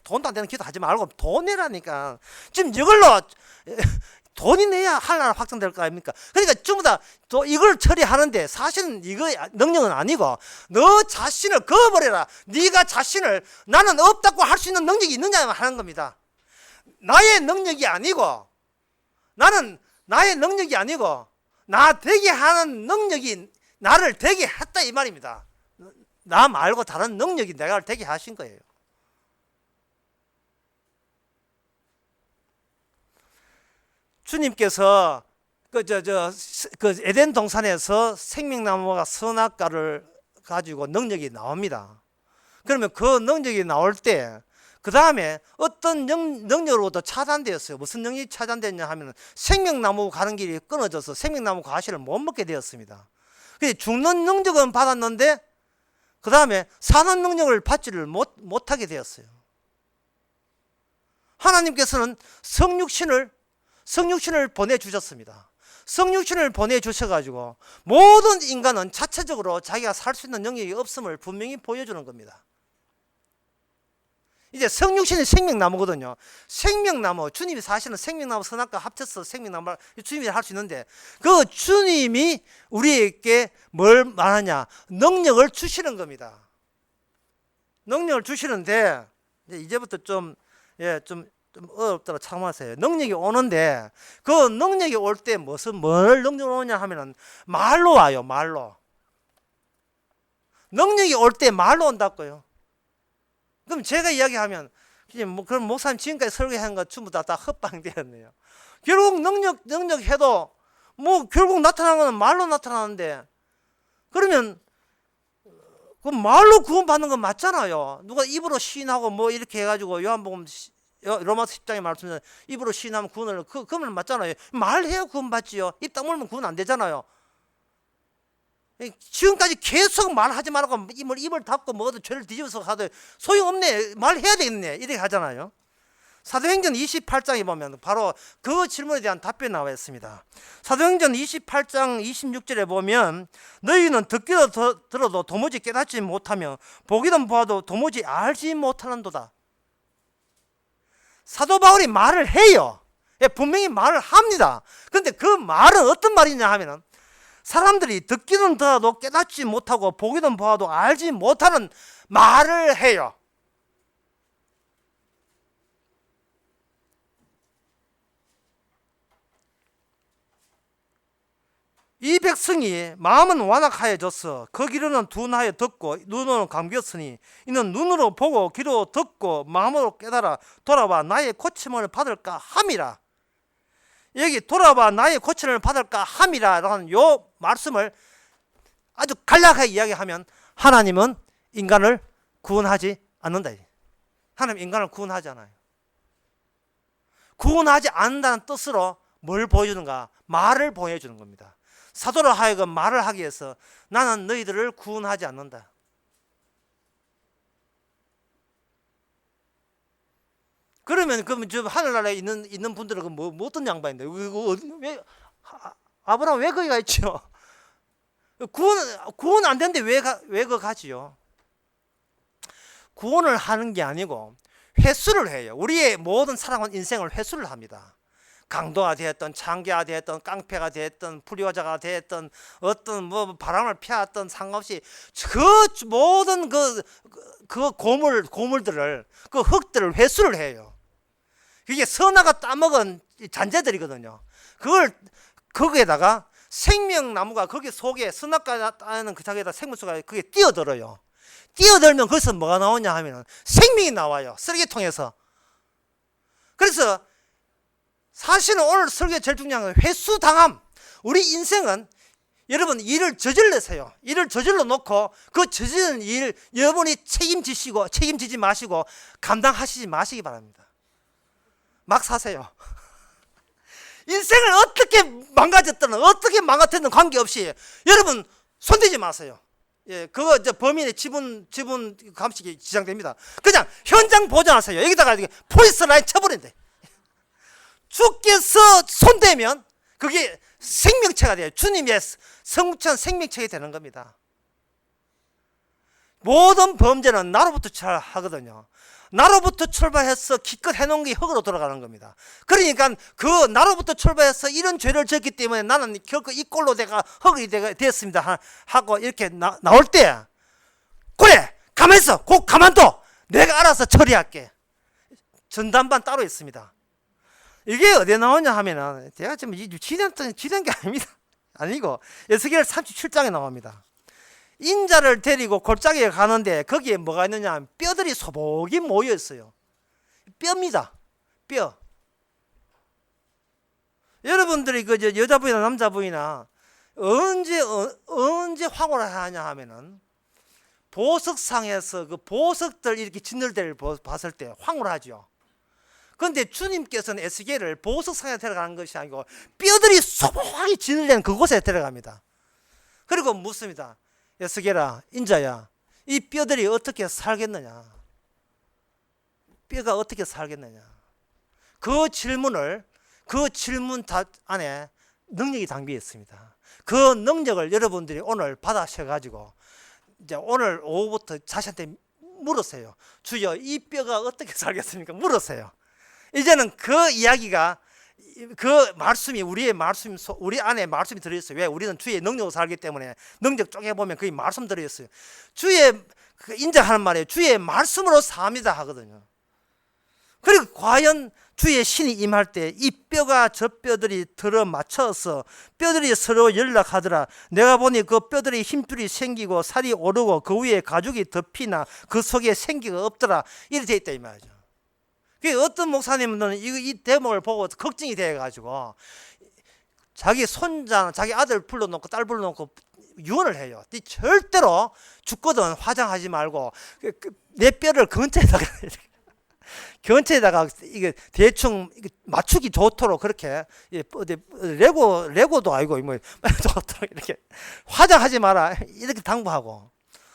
돈도 안 되는 기도 하지 말고 돈 내라니까. 지금 이걸로 돈이 내야 할 나라 확정될 거 아닙니까? 그러니까 전부 다 이걸 처리하는데 사실은 이거 능력은 아니고 너 자신을 그어버려라. 네가 자신을 나는 없다고 할 수 있는 능력이 있느냐 하는 겁니다. 나의 능력이 아니고 나의 능력이 아니고 나 되게 하는 능력이 나를 되게 했다 이 말입니다. 나 말고 다른 능력이 내가 되게 하신 거예요. 주님께서 그 에덴 동산에서 생명나무와 선악과를 가지고 능력이 나옵니다. 그러면 그 능력이 나올 때 그 다음에 어떤 능력으로부터 차단되었어요. 무슨 능력이 차단됐냐 하면 생명나무 가는 길이 끊어져서 생명나무 과실을 못 먹게 되었습니다. 죽는 능력은 받았는데 그 다음에 사는 능력을 받지를 못하게 되었어요. 하나님께서는 성육신을 보내주셨습니다. 성육신을 보내주셔가지고 모든 인간은 자체적으로 자기가 살 수 있는 능력이 없음을 분명히 보여주는 겁니다. 이제 성육신이 생명나무거든요. 생명나무, 주님이 사실은 생명나무 선악과 합쳐서 생명나무를 주님이 할 수 있는데, 그 주님이 우리에게 뭘 말하냐? 능력을 주시는 겁니다. 능력을 주시는데, 이제부터 좀 어렵더라 참으세요. 능력이 오는데, 그 능력이 올 때 뭘 능력이 오냐 하면은 말로 와요. 말로. 능력이 올 때 말로 온다고요. 그럼 제가 이야기하면 그럼 목사님 지금까지 설교한 거 전부 다 헛방되었네요. 결국 능력 해도 결국 나타나는 건 말로 나타나는데, 그러면 그 말로 구원받는 건 맞잖아요. 누가 입으로 시인하고 이렇게 해가지고 요한복음 로마서 10장에 말씀드린 입으로 시인하면 구원을 그러면 맞잖아요. 말해야 구원받지요. 입 다물면 구원 안 되잖아요. 지금까지 계속 말하지 말고 입을 닫고 뭐든 죄를 뒤집어서 하되 소용없네, 말해야 되겠네, 이렇게 하잖아요. 사도행전 28장에 보면 바로 그 질문에 대한 답변이 나와 있습니다. 사도행전 28장 26절에 보면 너희는 듣기도 들어도 도무지 깨닫지 못하며 보기도 보아도 도무지 알지 못하는도다. 사도 바울이 말을 해요. 분명히 말을 합니다. 그런데 그 말은 어떤 말이냐 하면은 사람들이 듣기는 들어도 깨닫지 못하고 보기는 보아도 알지 못하는 말을 해요. 이 백성이 마음은 완악하여졌어. 그 귀로는 둔하여 듣고 눈으로는 감겼으니 이는 눈으로 보고 귀로 듣고 마음으로 깨달아 돌아와 나의 고침을 받을까 함이라. 여기 돌아와 나의 고침을 받을까 함이라 라는 요 말씀을 아주 간략하게 이야기하면 하나님은 인간을 구원하지 않는다. 하나님 인간을 구원하지 않아요. 구원하지 않는다는 뜻으로 뭘 보여주는가? 말을 보여주는 겁니다. 사도로 하여금 말을 하기 위해서 나는 너희들을 구원하지 않는다. 그러면 저 하늘나라에 있는 분들은 뭐 어떤 양반인데 왜 아브라함 왜 거기 가 있죠? 구원 안 되는데 왜 거기 가지요? 구원을 하는 게 아니고 회수를 해요. 우리의 모든 살아온 인생을 회수를 합니다. 강도가 되었던 창기가 되었던 깡패가 되었던 불효자가 되었던 어떤 바람을 피웠던 상관없이 그 모든 그 고물들을 그 흙들을 회수를 해요. 그게 선악가 따먹은 잔재들이거든요. 거기에다가 생명나무가 거기 속에 선악가 따는 그 자기에다 생물수가 그게 뛰어들어요. 뛰어들면 거기서 뭐가 나오냐 하면 생명이 나와요. 쓰레기통에서. 그래서 사실은 오늘 설교의 제일 중요한 건 회수당함. 우리 인생은 여러분 일을 저질러서요. 일을 저질러 놓고 그 저지른 일 여러분이 책임지지 마시고 감당하시지 마시기 바랍니다. 막 사세요. 인생을 어떻게 망가졌든 어떻게 망가졌든 관계없이 여러분 손대지 마세요. 그거 범인의 지분 감식이 지장됩니다. 그냥 현장 보존하세요. 여기다가 포리스 라인 쳐버린대. 주께서 손대면 그게 생명체가 돼요. 주님의 성천 생명체가 되는 겁니다. 모든 범죄는 나로부터 출발하거든요. 나로부터 출발해서 기껏 해놓은 게 흙으로 돌아가는 겁니다. 그러니까 그 나로부터 출발해서 이런 죄를 졌기 때문에 나는 결코 이 꼴로 내가 흙이 되었습니다 하고 이렇게 나올 때 그래 가만히 있어. 꼭 가만둬. 내가 알아서 처리할게. 전담반 따로 있습니다. 이게 어디에 나오냐 하면은 제가 지금 지된 게 아닙니다. 아니고 에스겔 37장에 나옵니다. 인자를 데리고 골짜기에 가는데 거기에 뭐가 있느냐 하면 뼈들이 소복이 모여 있어요. 뼈입니다. 뼈. 여러분들이 여자분이나 남자분이나 언제 황홀을 하냐 하면은 보석상에서 그 보석들 이렇게 진열대를 봤을 때 황홀하죠. 그런데 주님께서는 에스겔을 보석상에 데려가는 것이 아니고 뼈들이 소복하게 진열된 그곳에 데려갑니다. 그리고 묻습니다. 에스겔아, 인자야, 이 뼈들이 어떻게 살겠느냐? 뼈가 어떻게 살겠느냐? 그 질문 안에 능력이 담겨 있습니다. 그 능력을 여러분들이 오늘 받아셔가지고 이제 오늘 오후부터 자신한테 물으세요. 주여, 이 뼈가 어떻게 살겠습니까? 물으세요. 이제는 그 이야기가, 그 말씀이 우리 안에 말씀이 들어있어요. 왜? 우리는 주의 능력으로 살기 때문에 능력 쪽에 보면 거기 말씀 들어있어요. 주의 인정하는 말이에요. 주의 말씀으로 삽니다 하거든요. 그리고 과연 주의 신이 임할 때 이 뼈가 저 뼈들이 들어맞춰서 뼈들이 서로 연락하더라. 내가 보니 그 뼈들이 힘줄이 생기고 살이 오르고 그 위에 가죽이 덮이나 그 속에 생기가 없더라. 이렇게 돼 있다 이 말이죠. 어떤 목사님은 이 대목을 보고 걱정이 돼가지고 자기 손자, 자기 아들 불러놓고 딸 불러놓고 유언을 해요. 절대로 죽거든 화장하지 말고 내 뼈를 근처에다가 이게 대충 맞추기 좋도록 그렇게 레고도 아니고 뭐 좋도록 이렇게 화장하지 마라 이렇게 당부하고,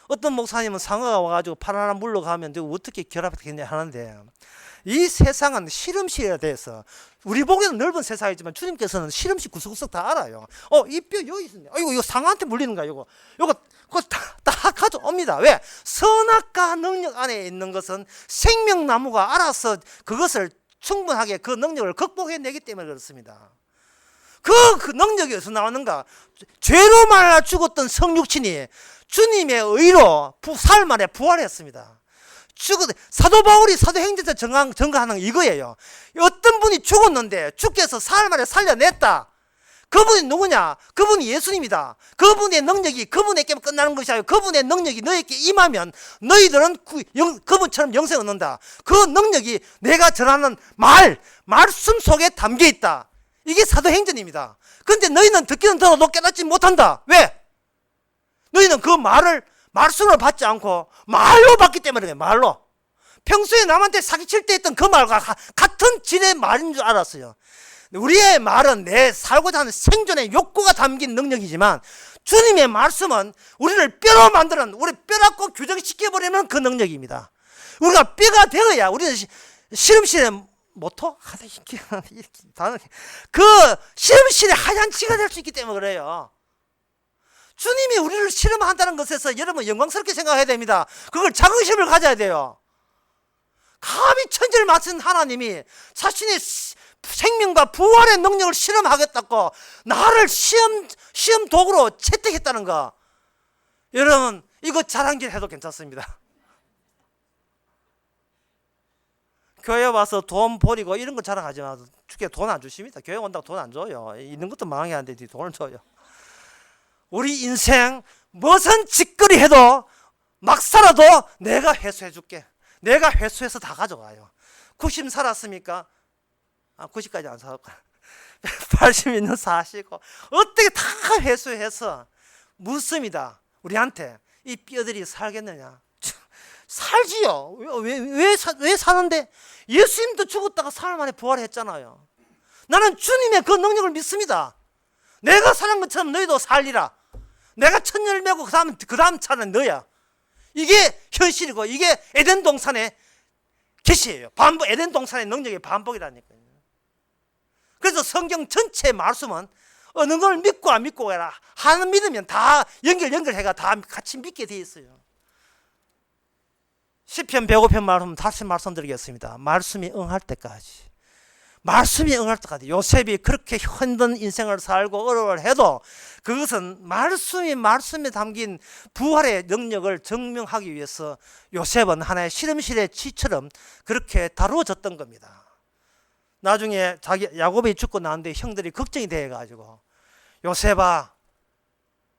어떤 목사님은 상어가 와가지고 팔 하나 물러가면 어떻게 결합했겠냐 하는데, 이 세상은 실험실에 대해서 우리 보기에는 넓은 세상이지만 주님께서는 실험실 구석구석 다 알아요. 이 뼈 여기 있네. 이거 상어한테 물리는 거야. 이거 다 가져옵니다. 왜? 선악과 능력 안에 있는 것은 생명나무가 알아서 그것을 충분하게 그 능력을 극복해내기 때문에 그렇습니다. 그 능력이 어디서 나왔는가? 죄로 말아 죽었던 성육신이 주님의 의로 사흘 만에 부활했습니다. 사도 바울이 사도행전에서 증거하는 이거예요. 어떤 분이 죽었는데 주께서 사흘 만에 살려냈다. 그분이 누구냐? 그분이 예수님이다. 그분의 능력이 그분에게 끝나는 것이 아니고 그분의 능력이 너에게 임하면 너희들은 그분처럼 영생을 얻는다. 그 능력이 내가 전하는 말씀 속에 담겨 있다. 이게 사도행전입니다. 그런데 너희는 듣기는 들어도 깨닫지 못한다. 왜? 너희는 그 말씀으로 받지 않고 말로 받기 때문에 그래. 말로. 평소에 남한테 사기칠 때 했던 그 말과 같은 질의 말인 줄 알았어요. 우리의 말은 내 살고자 하는 생존의 욕구가 담긴 능력이지만 주님의 말씀은 우리를 뼈로 만드는, 우리 뼈라고 규정시켜버리는 그 능력입니다. 우리가 뼈가 되어야 우리는 실험실에 모토? 그 실험실에 하얀 지가 될 수 있기 때문에 그래요. 주님이 우리를 실험한다는 것에서 여러분 영광스럽게 생각해야 됩니다. 그걸 자긍심을 가져야 돼요. 감히 천지를 만든 하나님이 자신의 생명과 부활의 능력을 실험하겠다고 나를 시험 도구로 채택했다는 거, 여러분 이거 자랑질 해도 괜찮습니다. 교회 와서 돈 버리고 이런 거 자랑하지 마세요. 주께 돈 안 주십니다. 교회 온다고 돈 안 줘요. 있는 것도 망하게 하는데 돈을 줘요. 우리 인생 무슨 짓거리 해도 막 살아도 내가 회수해 줄게. 내가 회수해서 다 가져가요. 90 살았습니까? 90까지 안 살았고 80년 사시고 어떻게 다 회수해서 묻습니다. 우리한테 이 뼈들이 살겠느냐? 살지요. 왜 사는데? 예수님도 죽었다가 사흘 만에 부활했잖아요. 나는 주님의 그 능력을 믿습니다. 내가 사는 것처럼 너희도 살리라. 내가 천년을 메고 그 다음 차는 너야. 이게 현실이고 이게 에덴 동산의 계시예요. 에덴 동산의 능력의 반복이라니까요. 그래서 성경 전체 말씀은 어느 걸 믿고 안 믿고 해라. 하는 믿으면 다 연결해가 다 같이 믿게 돼 있어요. 시편 105편 말씀 다시 말씀드리겠습니다. 말씀이 응할 때까지. 말씀이 응할 때까지. 요셉이 그렇게 힘든 인생을 살고 어려움을 해도 그것은 말씀에 담긴 부활의 능력을 증명하기 위해서 요셉은 하나의 실험실의 쥐처럼 그렇게 다루어졌던 겁니다. 나중에 야곱이 죽고 나는데 형들이 걱정이 돼가지고, 요셉아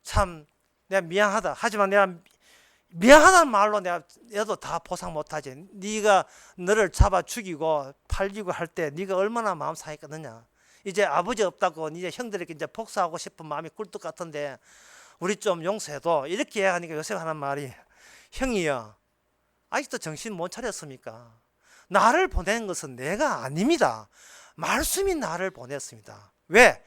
참 내가 미안하다. 하지만 내가 미안하다는 말로 내도 다 보상 못하지. 네가 너를 잡아 죽이고 팔리고 할 때 네가 얼마나 마음 상했겠느냐. 이제 아버지 없다고 이제 형들에게 이제 복수하고 싶은 마음이 꿀떡 같은데 우리 좀 용서해도, 이렇게 하니까 요셉 하는 말이, 형이요 아직도 정신 못 차렸습니까? 나를 보낸 것은 내가 아닙니다. 말씀이 나를 보냈습니다. 왜?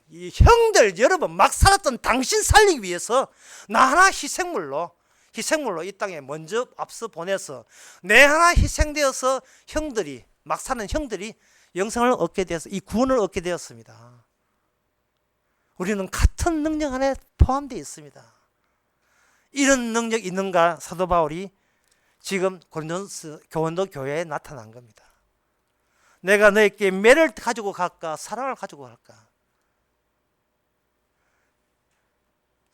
이 형들 여러분 막 살았던 당신 살리기 위해서 나 하나 희생물로 희생물로 이 땅에 먼저 앞서 보내서 내 하나 희생되어서 형들이 막 사는 형들이 영생을 얻게 되어서 이 구원을 얻게 되었습니다. 우리는 같은 능력 안에 포함되어 있습니다. 이런 능력 있는가 사도 바울이 지금 고린도 교원도 교회에 나타난 겁니다. 내가 너에게 매를 가지고 갈까 사랑을 가지고 갈까?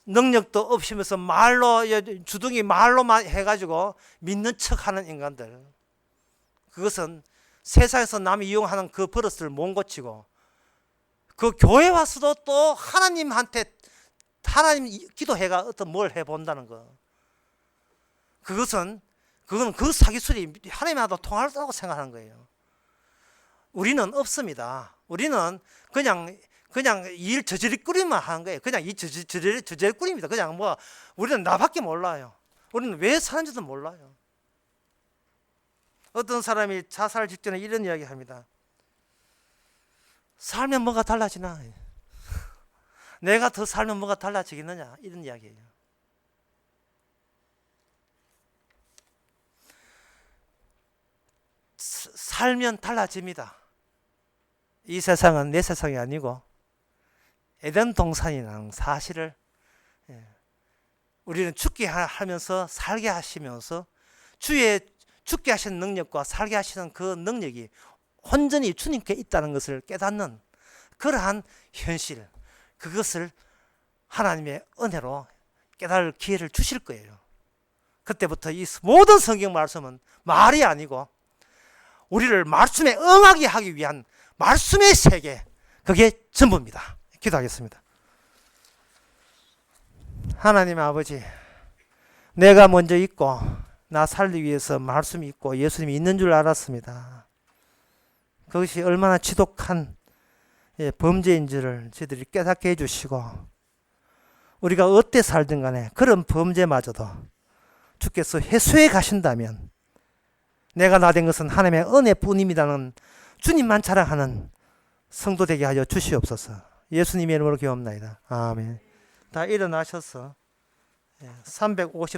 능력도 없으면서 말로 주둥이 말로만 해가지고 믿는 척하는 인간들, 그것은 세상에서 남이 이용하는 그 버릇을 못 고치고 그 교회 와서도 또 하나님한테 하나님 기도해가 어떤 뭘 해본다는 거, 그건 그 사기술이 하나님하고 통할다고 생각하는 거예요. 우리는 없습니다. 우리는 그냥 일 저지르꾸리만 하는 거예요. 그냥 이 저지르꾸리입니다. 그냥 뭐 우리는 나밖에 몰라요. 우리는 왜 사는지도 몰라요. 어떤 사람이 자살 직전에 이런 이야기 합니다. 살면 뭐가 달라지나? 내가 더 살면 뭐가 달라지겠느냐? 이런 이야기예요. 살면 달라집니다. 이 세상은 내 세상이 아니고 에덴 동산이라는 사실을 우리는 죽게 하면서 살게 하시면서 주의 죽게 하시는 능력과 살게 하시는 그 능력이 온전히 주님께 있다는 것을 깨닫는 그러한 현실, 그것을 하나님의 은혜로 깨달을 기회를 주실 거예요. 그때부터 이 모든 성경 말씀은 말이 아니고 우리를 말씀에 응하게 하기 위한 말씀의 세계, 그게 전부입니다. 기도하겠습니다. 하나님 아버지, 내가 먼저 있고 나 살기 위해서 말씀이 있고 예수님이 있는 줄 알았습니다. 그것이 얼마나 지독한 범죄인지를 저희들이 깨닫게 해주시고, 우리가 어때 살든 간에 그런 범죄마저도 주께서 해소해 가신다면 내가 나 된 것은 하나님의 은혜뿐입니다는 주님만 자랑하는 성도 되게 하여 주시옵소서. 예수님의 이름으로 기도합니다. 아멘. 다 일어나셔서 350